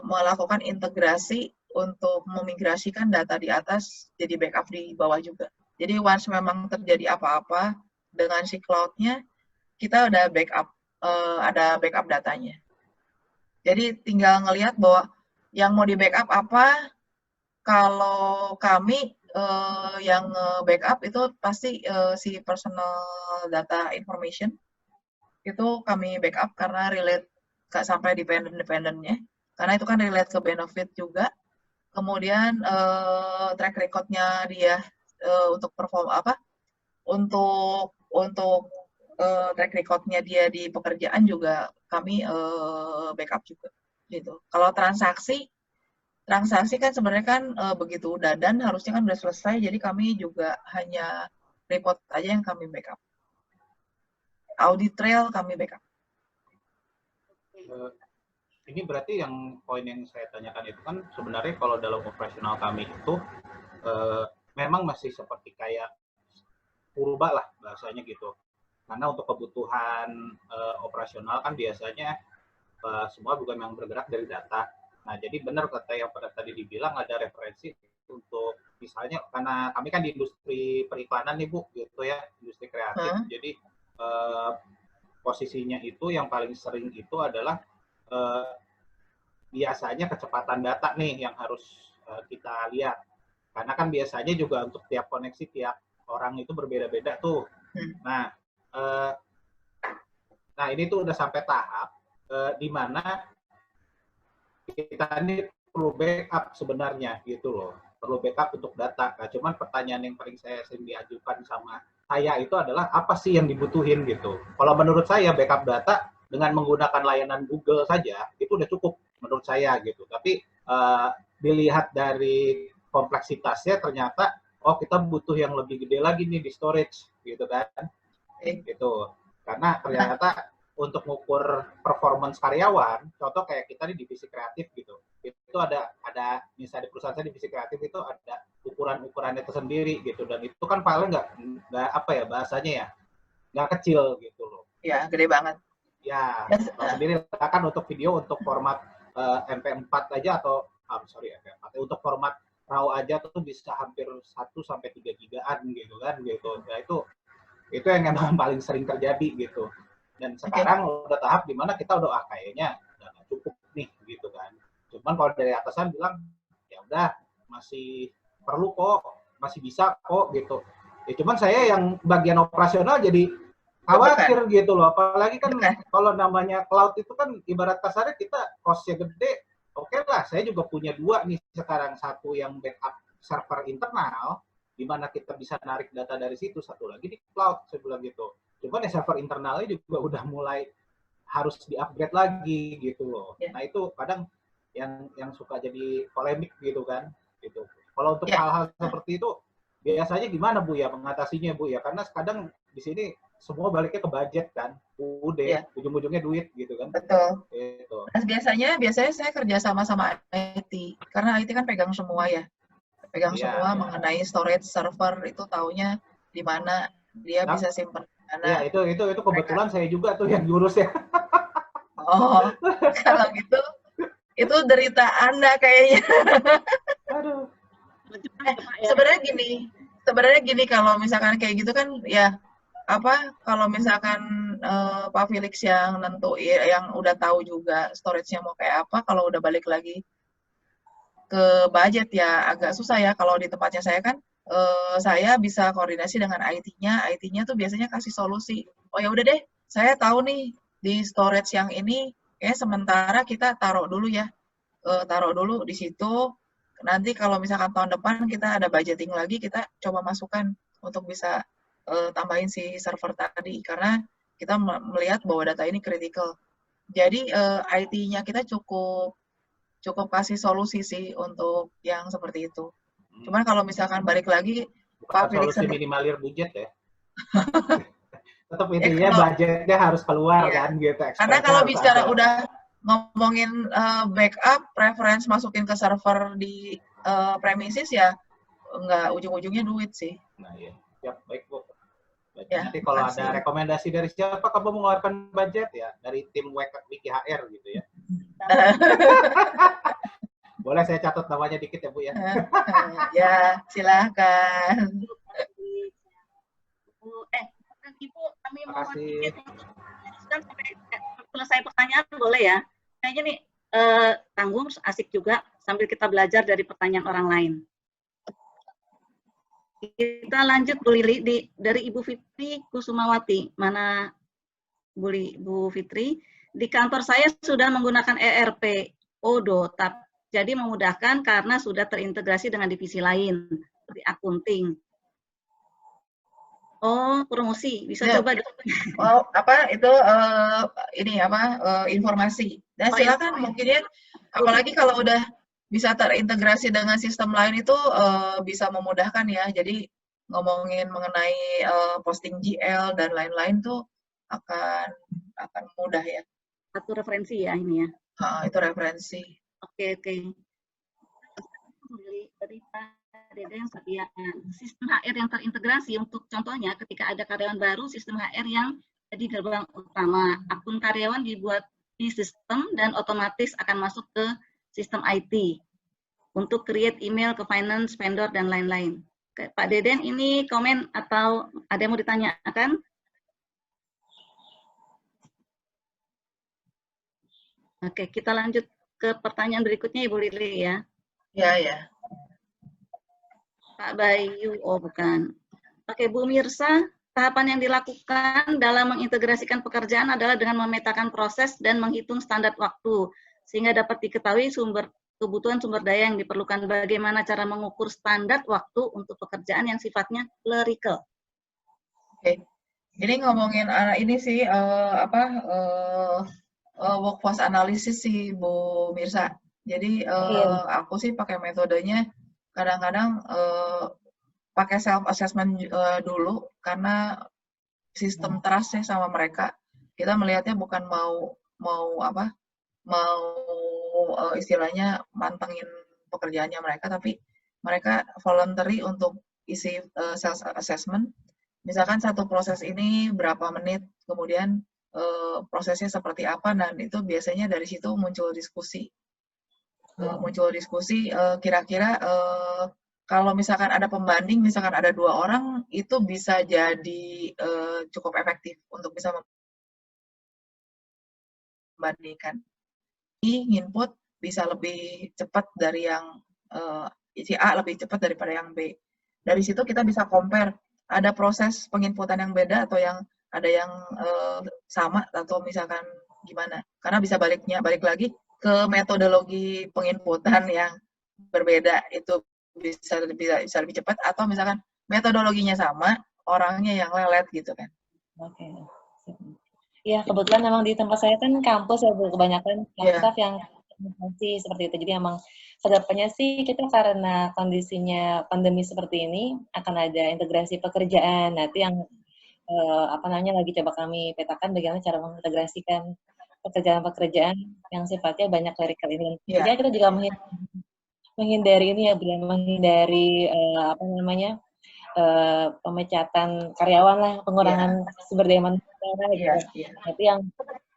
melakukan integrasi untuk memigrasikan data di atas jadi backup di bawah juga. Jadi once memang terjadi apa-apa dengan si cloud-nya, kita udah ada backup datanya. Jadi tinggal ngelihat bahwa yang mau di backup apa. Kalau kami yang backup itu pasti si personal data information itu kami backup karena relate sampai dependent-dependentnya. Karena itu kan relate ke benefit juga. Kemudian track record-nya dia untuk perform apa? Untuk track record-nya dia di pekerjaan juga kami backup juga gitu. Kalau transaksi kan sebenarnya kan begitu udah dan harusnya kan udah selesai, jadi kami juga hanya report aja yang kami backup. Audit trail kami backup. Ini berarti yang poin yang saya tanyakan itu kan sebenarnya kalau dalam operasional kami itu memang masih seperti kayak purba lah bahasanya gitu. Karena untuk kebutuhan operasional kan biasanya semua bukan yang bergerak dari data. Nah, jadi benar kata yang pada tadi dibilang ada referensi untuk misalnya karena kami kan di industri periklanan nih Bu, gitu ya, industri kreatif. Jadi posisinya itu yang paling sering itu adalah biasanya kecepatan data nih yang harus kita lihat. Karena kan biasanya juga untuk tiap koneksi, tiap orang itu berbeda-beda tuh. Nah, ini tuh udah sampai tahap di mana kita ini perlu backup sebenarnya gitu loh. Perlu backup untuk data. Nah, cuman pertanyaan yang paling saya sering diajukan sama saya itu adalah apa sih yang dibutuhin gitu. Kalau menurut saya backup data dengan menggunakan layanan Google saja itu udah cukup menurut saya gitu. Tapi dilihat dari kompleksitasnya ternyata kita butuh yang lebih gede lagi nih di storage gitu kan. Gitu. Karena ternyata untuk mengukur performance karyawan, contoh kayak kita di divisi kreatif gitu. Itu ada misalnya di perusahaan saya divisi kreatif itu ada ukuran-ukurannya tersendiri gitu, dan itu kan file nggak apa ya bahasanya ya, nggak kecil gitu loh. Ya, gede banget. Ya, sendiri kan untuk video untuk format MP4 aja atau MP4 untuk format RAW aja tuh bisa hampir 1 sampai 3 gigaan gitu kan gitu. Nah, itu yang memang paling sering terjadi gitu. Dan sekarang udah tahap di mana kita udah kayaknya udah cukup nih gitu kan. Cuman kalau dari atasan bilang ya udah masih perlu kok, masih bisa kok gitu. Ya cuman saya yang bagian operasional jadi khawatir gitu loh. Apalagi kan Bukan. kalau namanya cloud itu kan ibarat kasarnya kita cost-nya gede. Oke lah, saya juga punya 2 nih sekarang. Satu yang backup server internal, di mana kita bisa narik data dari situ. Satu lagi di cloud, saya bilang gitu. Cuman ya server internalnya juga udah mulai harus di-upgrade lagi gitu loh. Ya. Nah itu kadang yang suka jadi polemik gitu kan. Gitu. Kalau untuk Ya. hal-hal seperti itu, biasanya gimana Bu ya mengatasinya Bu ya? Karena kadang di sini semua baliknya ke budget kan, udah Ya. ujung-ujungnya duit gitu kan. Betul. Gitu. Nah, biasanya saya kerja sama IT, karena IT kan pegang semua ya, pegang Iya, semua iya. mengenai storage server itu taunya di mana dia Nah, bisa simpan di mana. ya itu kebetulan saya juga tuh yang ngurus ya. Oh, kalau gitu itu derita Anda kayaknya. Aduh. Sebenarnya gini kalau misalkan kayak gitu kan ya kalau misalkan Pak Felix yang nentuin, yang udah tahu juga storage-nya mau kayak apa, kalau udah balik lagi ke budget ya agak susah ya. Kalau di tempatnya saya kan saya bisa koordinasi dengan IT-nya tuh biasanya kasih solusi. Oh ya udah deh, saya tahu nih di storage yang ini kayak sementara kita taruh dulu ya. Taruh dulu di situ. Nanti kalau misalkan tahun depan kita ada budgeting lagi, kita coba masukkan untuk bisa tambahin si server tadi, karena kita melihat bahwa data ini kritikal. Jadi IT-nya kita cukup kasih solusi sih untuk yang seperti itu. Cuman kalau misalkan balik lagi, Pak Felix Solusi minimalir budget ya. Tetap intinya budgetnya harus keluar kan gitu. Karena kalau bicara udah ngomongin backup, preference masukin ke server di premises ya nggak ujung-ujungnya duit sih. Nah iya, ya baik Bu. Ya, nanti kalau ada rekomendasi dari siapa kamu mengeluarkan budget ya dari tim Wiki HR gitu ya. Boleh saya catat namanya dikit ya Bu ya. Ya silahkan. Ibu kami mau sampai selesai pertanyaan boleh ya? Kayaknya nih tanggung asik juga sambil kita belajar dari pertanyaan orang lain. Kita lanjut Bu Lili dari Ibu Fitri Kusumawati. Mana Bu Fitri? Di kantor saya sudah menggunakan ERP Odoo, jadi memudahkan karena sudah terintegrasi dengan divisi lain seperti akunting. Oh, promosi bisa ya. coba. Oh, informasi. Dan silakan mungkin ya, apalagi kalau udah bisa terintegrasi dengan sistem lain itu bisa memudahkan ya. Jadi ngomongin mengenai posting GL dan lain-lain tuh akan mudah ya. Satu referensi ya ini ya. Itu referensi. Oke. Dari Pak Dede yang sediakan sistem HR yang terintegrasi untuk contohnya ketika ada karyawan baru, sistem HR yang jadi gerbang utama, akun karyawan dibuat di sistem dan otomatis akan masuk ke sistem IT untuk create email ke finance, vendor, dan lain-lain. Pak Deden, ini komen atau ada yang mau ditanyakan? Oke, kita lanjut ke pertanyaan berikutnya Ibu Lili ya. Ya. Pak Bayu, oh bukan. Oke, Bu Mirsa, tahapan yang dilakukan dalam mengintegrasikan pekerjaan adalah dengan memetakan proses dan menghitung standar waktu, sehingga dapat diketahui kebutuhan sumber daya yang diperlukan. Bagaimana cara mengukur standar waktu untuk pekerjaan yang sifatnya clerical? Oke, ini ngomongin ini sih workforce analysis sih Bu Mirsa. Jadi aku sih pakai metodenya kadang-kadang pakai self assessment dulu, karena sistem trust ya sama mereka. Kita melihatnya bukan mau istilahnya mantengin pekerjaannya mereka, tapi mereka voluntary untuk isi self assessment. Misalkan satu proses ini berapa menit, kemudian prosesnya seperti apa, dan itu biasanya dari situ muncul diskusi. Kira-kira kalau misalkan ada pembanding, misalkan ada 2 orang, itu bisa jadi cukup efektif untuk bisa membandingkan. Input bisa lebih cepat dari yang si A lebih cepat daripada yang B. Dari situ kita bisa compare, ada proses penginputan yang beda atau yang ada yang sama atau misalkan gimana? Karena bisa balik lagi ke metodologi penginputan yang berbeda, itu bisa lebih cepat, atau misalkan metodologinya sama, orangnya yang lelet gitu kan. Oke. Ya, kebetulan memang di tempat saya kan kampus ya, Bu, kebanyakan staff yang masih seperti itu. Jadi emang kedepannya sih kita karena kondisinya pandemi seperti ini akan ada integrasi pekerjaan. Nah, itu yang lagi coba kami petakan bagaimana cara mengintegrasikan pekerjaan-pekerjaan yang sifatnya banyak clerical ini. Jadi kita juga menghindari ini ya, menghindari pemecatan karyawan lah, pengurangan sumber daya manusia gitu. Tapi yang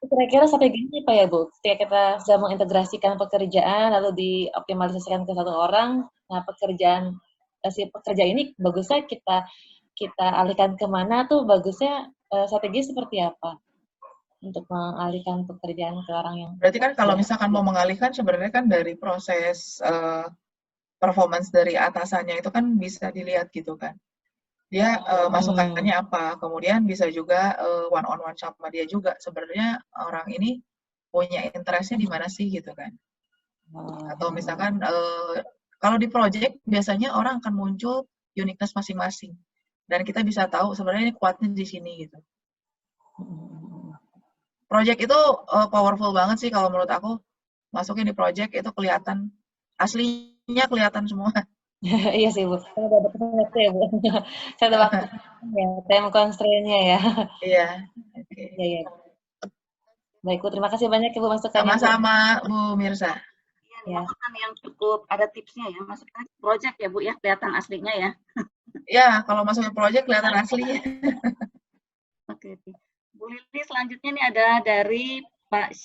kira-kira sampai gini Pak ya Bu, ketika kita sudah mengintegrasikan pekerjaan lalu dioptimalisasikan ke satu orang, nah si pekerja ini bagusnya kita alihkan kemana tuh, bagusnya strategi seperti apa untuk mengalihkan pekerjaan ke orang yang... Berarti kan kalau misalkan mau mengalihkan sebenarnya kan dari proses performance dari atasannya itu kan bisa dilihat gitu kan. Dia masukannya apa, kemudian bisa juga one on one sama dia juga, sebenarnya orang ini punya interestnya di mana sih gitu kan. Atau misalkan kalau di project biasanya orang akan muncul uniqueness masing-masing, dan kita bisa tahu sebenarnya ini kuatnya di sini gitu. Project itu powerful banget sih kalau menurut aku. Masukin di project itu kelihatan, aslinya kelihatan semua. Iya sih Bu, saya udah waktu ya Bu. Saya udah waktu ya, time constraint-nya ya. Iya. Iya. Baik Bu, terima kasih banyak Ibu masukannya. Sama-sama Bu Mirsa. Iya, masukan yang cukup ada tipsnya ya, masukkan project ya Bu ya, kelihatan aslinya ya. Ya, kalau masukin project kelihatan aslinya. Oke. Bu Lili, selanjutnya nih ada dari Pak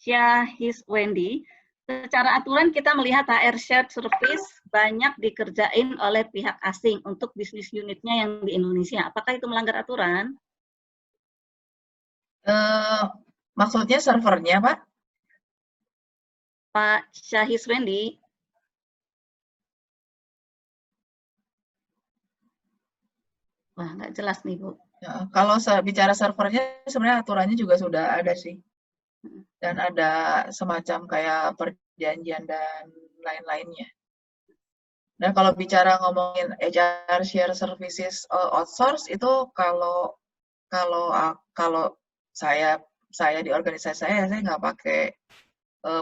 Syahis Wendy. Secara aturan kita melihat HR shared service banyak dikerjain oleh pihak asing untuk bisnis unitnya yang di Indonesia. Apakah itu melanggar aturan? Maksudnya servernya, Pak? Pak Syahis Wendy. Wah, nggak jelas nih, Bu. Ya, kalau bicara servernya, sebenarnya aturannya juga sudah ada sih. Dan ada semacam kayak perjanjian dan lain-lainnya. Dan kalau bicara ngomongin HR share services outsource, itu kalau saya di organisasi saya nggak pakai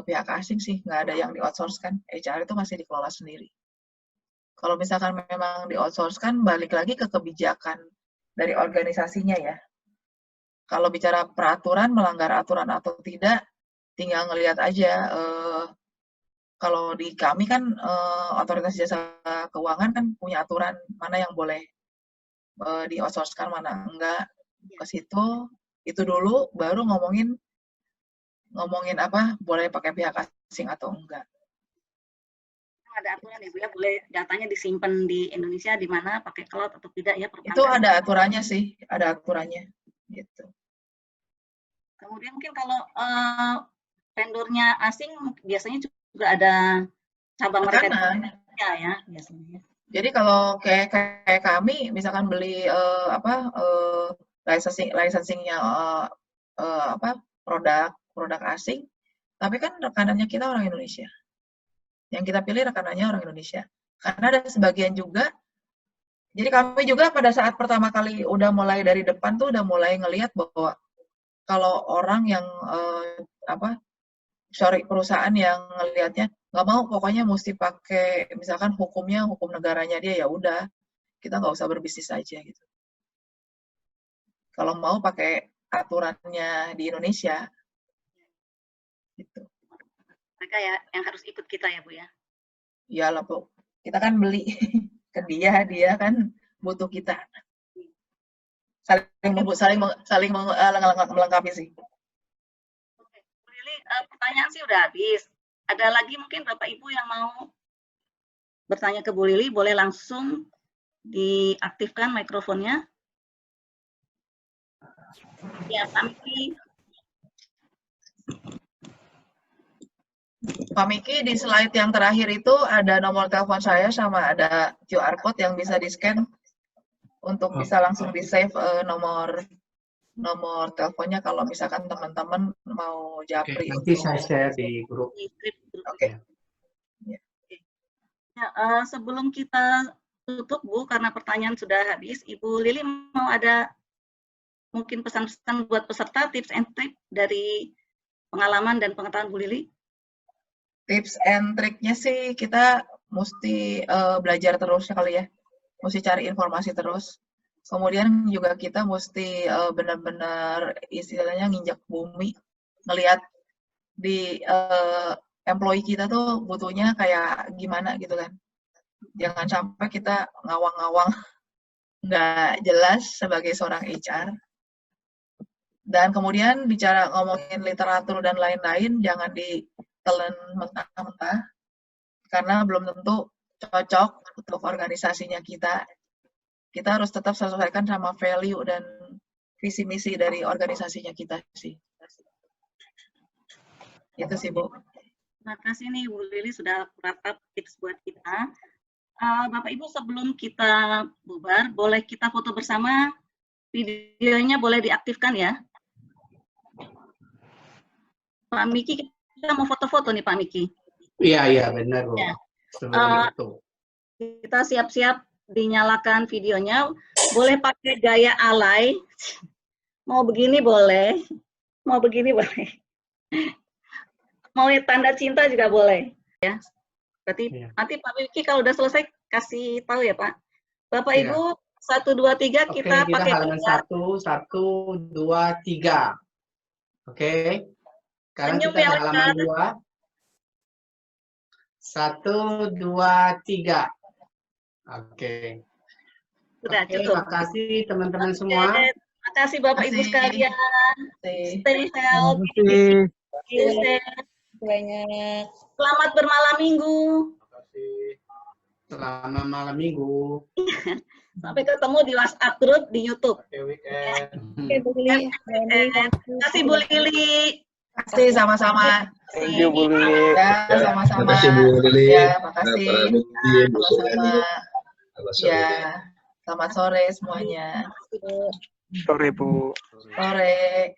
pihak asing sih, nggak ada yang di outsource kan. HR itu masih dikelola sendiri. Kalau misalkan memang di outsource kan, balik lagi ke kebijakan dari organisasinya ya. Kalau bicara peraturan, melanggar aturan atau tidak, tinggal ngelihat aja. Kalau di kami kan otoritas jasa keuangan kan punya aturan mana yang boleh di outsource-kan, mana enggak. Ke situ, itu dulu, baru ngomongin apa, boleh pakai pihak asing atau enggak. Ada aturan ya Bu ya, boleh datanya disimpan di Indonesia, di mana pakai cloud atau tidak ya? Itu ada aturannya sih, ada aturannya. Gitu. Kemudian mungkin kalau vendornya asing biasanya juga ada cabang mereka ya biasanya. Jadi kalau kayak kami misalkan beli licensingnya produk asing, tapi kan rekanannya kita orang Indonesia. Yang kita pilih rekanannya orang Indonesia. Karena ada sebagian juga. Jadi kami juga pada saat pertama kali udah mulai dari depan tuh udah mulai ngelihat bahwa kalau orang yang perusahaan yang ngelihatnya nggak mau, pokoknya mesti pakai misalkan hukum negaranya dia, ya udah kita nggak usah berbisnis aja gitu. Kalau mau pakai aturannya di Indonesia, gitu. Mereka ya yang harus ikut kita ya Bu ya. Iyalah Bu, kita kan beli ke dia kan butuh kita. Saling melengkapi sih. Oke, Bu Lili, pertanyaan sih udah habis. Ada lagi mungkin Bapak Ibu yang mau bertanya ke Bu Lili, boleh langsung diaktifkan mikrofonnya. Ya, Pak Miki, di slide yang terakhir itu ada nomor telepon saya sama ada QR code yang bisa di-scan untuk bisa langsung di-save nomor nomor teleponnya kalau misalkan teman-teman mau japri. Nanti saya share di grup. Oke. Ya, sebelum kita tutup Bu, karena pertanyaan sudah habis, Ibu Lili mau ada mungkin pesan-pesan buat peserta, tips and trick dari pengalaman dan pengetahuan Bu Lili? Tips and triknya sih kita mesti belajar terus ya kali ya, mesti cari informasi terus. Kemudian juga kita mesti benar-benar istilahnya nginjak bumi, ngelihat di employee kita tuh butuhnya kayak gimana gitu kan. Jangan sampai kita ngawang-ngawang nggak jelas sebagai seorang HR. Dan kemudian bicara ngomongin literatur dan lain-lain, jangan ditelan mentah-mentah, karena belum tentu cocok untuk organisasinya kita. Kita harus tetap sesuaikan sama value dan visi misi dari organisasinya kita sih. Itu sih Bu. Terima kasih nih Bu Lili sudah wrap up tips buat kita. Bapak Ibu, sebelum kita bubar, boleh kita foto bersama, videonya boleh diaktifkan ya. Pak Miki, kita mau foto-foto nih Pak Miki. Iya benar Bu. Ya. Sebelum itu. Kita siap-siap dinyalakan videonya. Boleh pakai gaya alay. Mau begini boleh. Mau begini boleh. Mau tanda cinta juga boleh. Ya. Berarti nanti Pak Miki kalau udah selesai kasih tahu ya Pak. Bapak Ibu 1, 2, 3 kita pakai halaman 1, 2, 3. Oke. Sekarang kita di halaman 2. 1, 2, 3. Oke. Sudah cukup. Terima kasih teman-teman semua. Terima kasih Bapak Ibu sekalian. Stay healthy. Stay safe. Banyak. Selamat bermalam minggu. Selamat malam minggu. Sampai ketemu di WhatsApp group di YouTube. Oke, Bu Lili. Terima kasih Bu Lili. Terima kasih sama-sama. Thank you Bu Lili. Ya, sama-sama. Terima kasih Bu Lili. Ya, makasih. Para Miki, Bu Sugani. Sama-sama. Ya, selamat sore semuanya. Sore Bu. Sore.